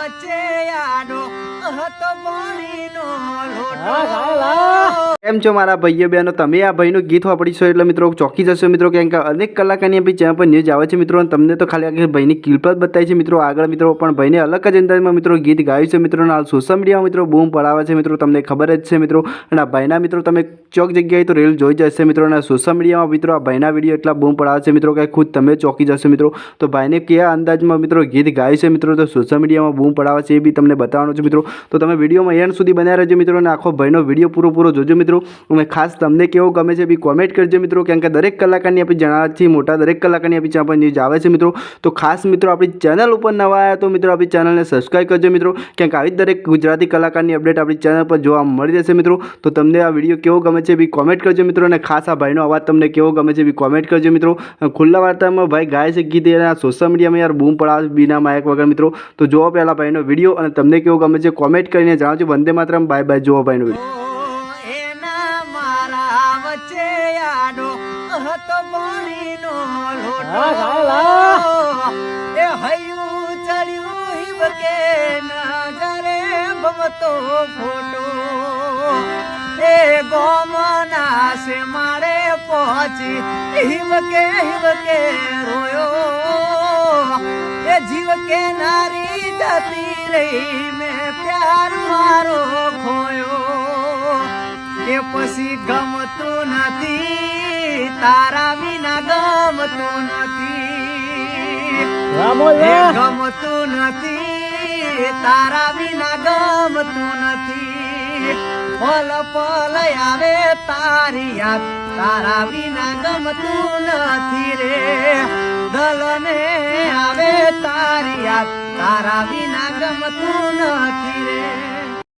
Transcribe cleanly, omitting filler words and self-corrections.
વચ્ચે આડો હતો પાણીનો લોટો। કેમ છો મારા ભાઈઓ બહેનો, તમે આ ભાઈનું ગીત વાપરીશો એટલે મિત્રો ચોકી જશો મિત્રો, કેમ કે અનેક કલાકારની આપણી ચેનલ પર ન્યૂઝ આવે છે મિત્રો, અને તમને તો ખાલી આ ભાઈની ક્લિપ જ બતાવી છે મિત્રો આગળ મિત્રો, પણ ભાઈને અલગ જ અંદાજમાં મિત્રો ગીત ગાયું છે મિત્રો, હાલ સોશિયલ મીડિયામાં મિત્રો બૂમ પડાવે છે મિત્રો, તમને ખબર જ છે મિત્રો। અને આ ભાઈના મિત્રો તમે ચોક જગ્યાએ તો રીલ જોઈ જશે મિત્રો, અને સોશિયલ મીડિયામાં મિત્રો આ ભાઈના વિડીયો એટલા બૂમ પડાવે છે મિત્રો કે ખુદ તમે ચોકી જશો મિત્રો। તો ભાઈને કયા અંદાજમાં મિત્રો ગીત ગાયું છે મિત્રો, તો સોશિયલ મીડિયામાં બૂમ પડાવે છે એ બી તમને બતાવવાનું છે મિત્રો। તો તમે વિડીયોમાં એન્ડ સુધી બન્યા રહેજો મિત્રો, અને આખો ભાઈનો વિડીયો પૂરો જોજો મિત્રો, અને ખાસ તમને કેવો ગમે છે બી કોમેન્ટ કરજો મિત્રો, કેમ કે દરેક કલાકારની આપણી જણાવવાથી મોટા દરેક કલાકારની આપણી ચેનલ પર ન્યૂઝ આવે છે મિત્રો। તો ખાસ મિત્રો આપણી ચેનલ ઉપર નવા આવ્યા તો મિત્રો આપણી ચેનલને સબસ્ક્રાઈબ કરજો મિત્રો, કેમ કે આવી દરેક ગુજરાતી કલાકારની અપડેટ આપણી ચેનલ પર જોવા મળી જશે મિત્રો। તો તમને આ વિડીયો કેવો ગમે છે બી કોમેન્ટ કરજો મિત્રો, અને ખાસ આ ભાઈનો અવાજ તમને કેવો ગમે છે બી કોમેન્ટ કરજો મિત્રો। ખુલ્લા વાર્તામાં ભાઈ ગાય છે ગીત, એના સોશિયલ મીડિયામાં યાર બૂમ પડાવે બીના માયક વગર મિત્રો। તો જોવો પહેલાં ભાઈનો વિડીયો, અને તમને કેવો ગમે છે કોમેન્ટ કરીને જણાવજો। વંદે માતરમ, બાય બાય, જોવો ભાઈનો વિડીયો। એના મારા વચ્ચે આડો હતો પાણીનો લોટો। એ હૈયું ચડ્યું હિબકે નજરે ભમતો ફોટો। એ ગોમના સે મારે પહોંચી હિબકે રોયો। એ જીવ કે નારી જતી રહી, મેં પ્યાર મારો ખોયો। કે પછી ગમતું નથી, તારા વિના ગમતું નથી, ગમતું નથી, તારા વિના ગમતું નથી। પલ પલ આવે તારી યાદ, તારા વિના ગમતું નથી રે। દલને આવે તારી યાદ, તારા વિના ગમતું નથી।